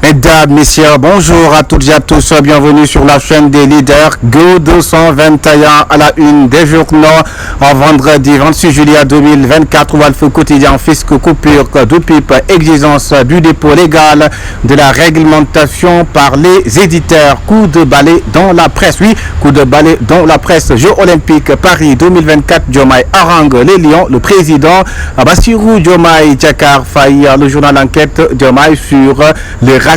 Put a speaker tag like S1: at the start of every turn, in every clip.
S1: Mesdames, Messieurs, bonjour à toutes et à tous, bienvenue sur la chaîne des leaders Go 221 à la une des journaux en vendredi 26 juillet 2024. Walf Quotidien, fisc, coupure de pipe, exigence du dépôt légal de la réglementation par les éditeurs. Coup de balai dans la presse, oui, coup de balai dans la presse. Jeux olympiques Paris 2024, Diomaye harangue les Lions, le président Bassirou Diomaye Diakhar Faye, le journal Enquête, Diomaye sur le racisme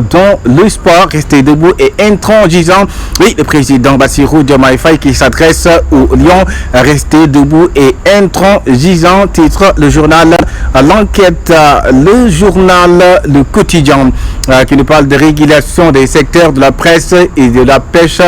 S1: dans le sport, resté debout et intransigeant. Oui, le président Bassirou Diomaye Faye qui s'adresse aux Lions, resté debout et intransigeant, titre le journal L'Enquête. Le journal Le Quotidien qui nous parle de régulation des secteurs de la presse et de la pêche.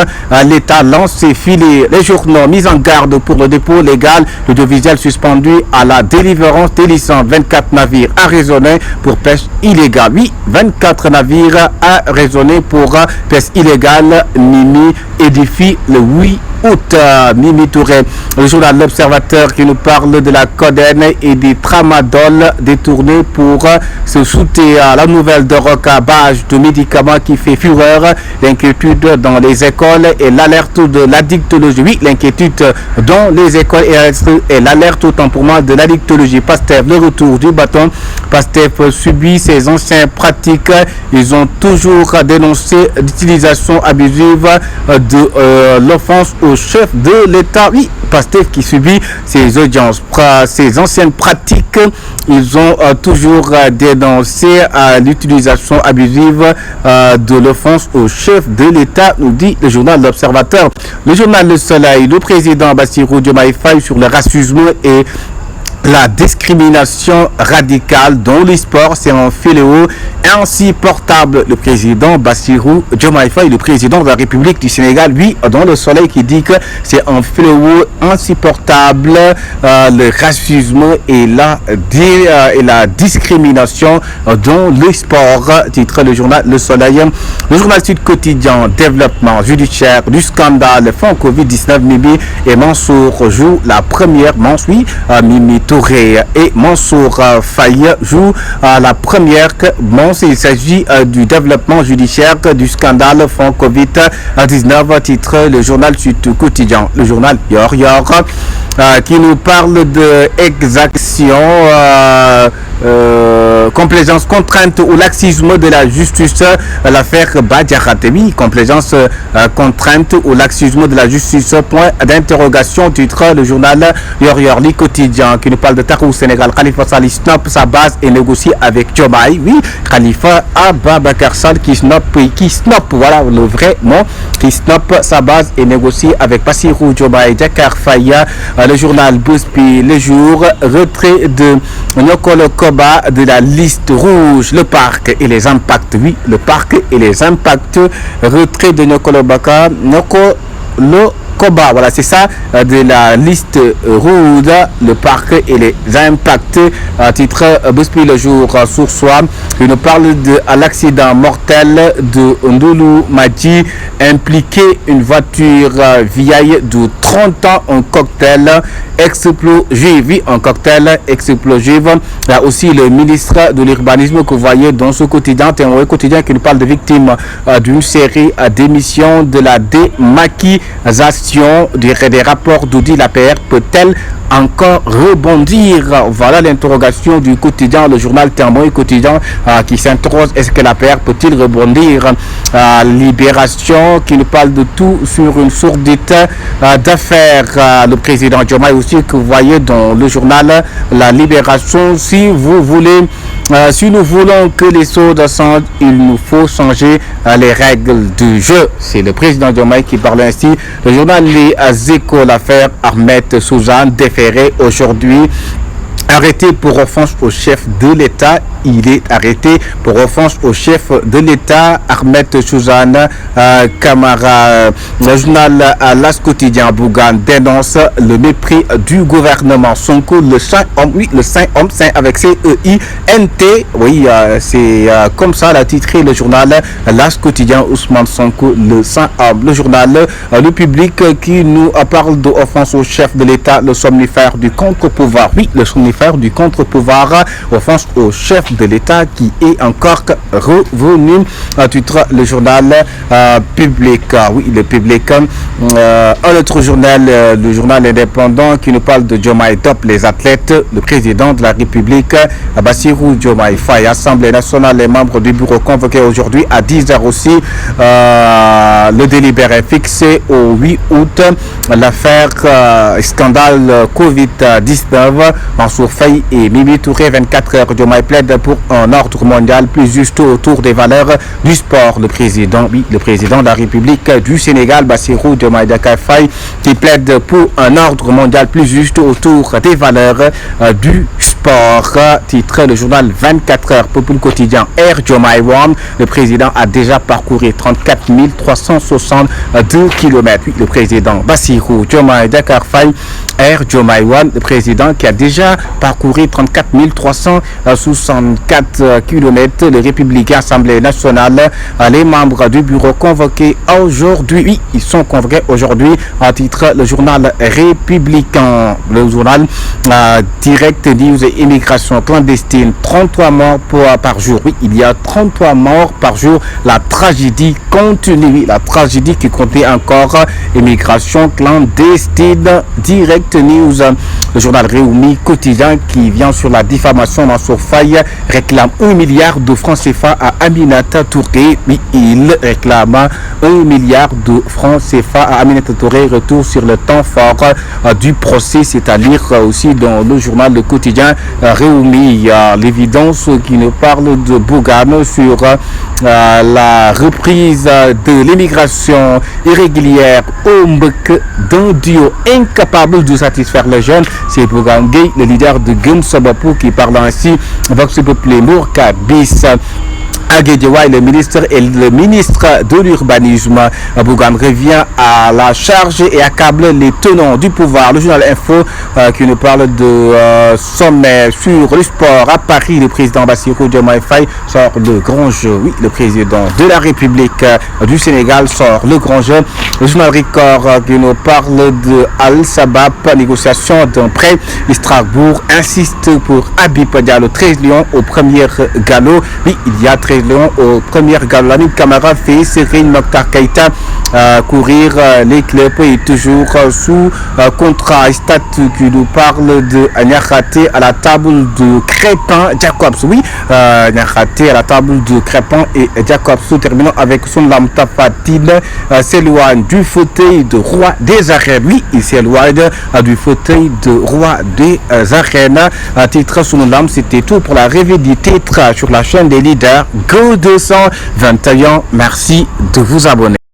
S1: L'État lance ses filets. Les journaux mis en garde pour le dépôt légal. L'audiovisuel suspendu à la délivrance des licences. 24 navires arraisonnés pour pêche illégale. Oui, 24 navires arraisonnés pour pêche illégale. Mimi édifie le 8 août. Mimi Touré. Le journal L'Observateur qui nous parle de la Coden et des tramadol détournés pour se shooter à la nouvelle de recabage de médicaments qui fait fureur. L'inquiétude dans les écoles et l'alerte de l'addictologie. Oui, l'inquiétude dans les écoles et l'alerte au temporament de l'addictologie. Pastef, le retour du bâton. Pastef subit ses anciennes pratiques. Ils ont toujours dénoncé l'utilisation abusive de l'offense au chef de l'État. Oui, Pastef qui subit ses audiences, ses anciennes pratiques. Ils ont toujours dénoncé l'utilisation abusive de l'offense au chef de l'État, nous dit le journal L'Observateur. Le journal Le Soleil, le président Bassirou Diomaye Faye sur le racisme et la discrimination radicale dans les sports, c'est un fléau insupportable. Le président Bassirou Diomaye Faye, le président de la République du Sénégal, lui, dans Le Soleil, qui dit que c'est un fléau insupportable, le racisme et la discrimination dans le sport, titre le journal Le Soleil. Le journal Sud Quotidien, développement judiciaire du scandale fonds Covid-19, Mimi et Mansour jouent la première manche, oui, Mimi Touré et Mansour Faye jouent la première manche. Il s'agit du développement judiciaire du scandale fonds Covid-19, titre le journal Sud Quotidien. Le journal Yor qui nous parle de exaction, complaisance, contrainte ou laxisme de la justice, l'affaire Badiakhatemi, complaisance, contrainte ou laxisme de la justice, point d'interrogation, titre le journal Yor Quotidien qui nous parle de Tarou Sénégal. Khalifa Sall snob sa base et négocie avec Diomaye. Oui, Khalifa Ababacar Sall qui snob, voilà le vrai mot, qui snob sa base et négocie avec Bassirou Diomaye Diakhar Faye. Le journal Buspi Le Jour, retrait de Nyokolo Koba de la liste rouge, le parc et les impacts. Oui, le parc et les impacts, retrait de Nyokolo Koba, voilà, c'est ça, de la liste rouge, le parc et les impacts. Titre Buspi Le Jour sur soi, il nous parle de l'accident mortel de Ndulu Madji, impliqué une voiture vieille de 30 ans, un cocktail explosif. Oui, un cocktail explosif. Il y a aussi le ministre de l'urbanisme que vous voyez dans ce quotidien, un quotidien qui nous parle de victimes d'une série d'émissions de la démaquisation des rapports d'Audi. La PR peut-elle encore rebondir? Voilà l'interrogation du quotidien, le journal Témoin quotidien qui s'interroge, est-ce que la PR peut-il rebondir? Libération qui nous parle de tout sur une sourdité d'affaires. Le président Diomaye aussi que vous voyez dans le journal La Libération. Si vous voulez, si nous voulons que les choses changent, il nous faut changer les règles du jeu. C'est le président Diomaye qui parle ainsi. Le journal Les Échos, l'affaire Ahmed Suzanne déféré aujourd'hui. Arrêté pour offense au chef de l'État. Il est arrêté pour offense au chef de l'État, Ahmed Suzanne Camara. Le journal L'As Quotidien, Bougane dénonce le mépris du gouvernement. Sonko, le saint homme, oui, le saint homme, saint avec C-E-I-N-T. Oui, c'est comme ça l'a titré le journal L'As Quotidien, Ousmane Sonko, le saint homme. Le journal Le Public qui nous parle d'offense au chef de l'État, le somnifère du contre-pouvoir. Oui, le somnifère faire du contre-pouvoir, offense au chef de l'État qui est encore revenu. Titre le journal Public. Oui, le Public. Un autre journal, le journal indépendant qui nous parle de Diomaye Top, les athlètes, le président de la République, Bassirou Diomaye Faye, Assemblée nationale, les membres du bureau convoqués aujourd'hui à 10h aussi. Le délibéré fixé au 8 août. L'affaire scandale Covid-19, Mansour Faye et Mimi Touré, 24 heures. Diomaye plaide pour un ordre mondial plus juste autour des valeurs du sport. Le président de la République du Sénégal, Bassirou Diomaye Faye, qui plaide pour un ordre mondial plus juste autour des valeurs du sport. Titre le journal 24 heures, Peuple quotidien. Air Diomaye One, le président a déjà parcouru 34 362 km. Oui, le président Bassirou Diomaye Faye, Air Diomaye One, le président qui a déjà parcouru 34 364 km. Le républicain Assemblée nationale, les membres du bureau convoqués aujourd'hui. Oui, ils sont convoqués aujourd'hui. En titre le journal républicain, le journal Direct News et immigration clandestine, 33 morts par jour. Oui, il y a 33 morts par jour. La tragédie continue. La tragédie qui comptait encore. Immigration clandestine. Direct News, le journal Réumi quotidien qui vient sur la diffamation. Mansour Faye réclame 1 milliard de francs CFA à Aminata Touré. Oui, il réclame 1 milliard de francs CFA à Aminata Touré. Retour sur le temps fort du procès, c'est-à-dire aussi dans le journal Le Quotidien Réumi. L'évidence qui nous parle de Bougane sur la reprise de l'immigration irrégulière au Mbek d'un duo incapable de satisfaire les jeunes. C'est Bougane Gueye, le leader de Gun Sabapou, qui parle ainsi. Vox Populi Mourka bis. Aguedjewa, le ministre de l'urbanisme, Bougane revient à la charge et accable les tenants du pouvoir. Le journal Info qui nous parle de sommet sur le sport à Paris. Le président Bassirou Diomaye Faye sort le grand jeu. Oui, le président de la République du Sénégal sort le grand jeu. Le journal Record qui nous parle de Al-Sabab, négociation d'un prêt. Strasbourg insiste pour Habib Diallo, 13 lions au premier galop. Oui, il y a 13 lions au premier galop. Lamine Camara fait Serigne Mokhtar Keïta courir les clubs et toujours sous contrat. Statut qui nous parle de Niakhaté à la table de Crépin Jacobs. Oui, Niakhaté à la table de Crépin et Jacobs. Terminons avec son Lamta Fatine s'éloigne du fauteuil de roi des arènes. Oui, il s'éloigne du fauteuil de roi des arènes. Titre son Lam, c'était tout pour la revue du titre sur la chaîne des leaders Go 221. Merci de vous abonner.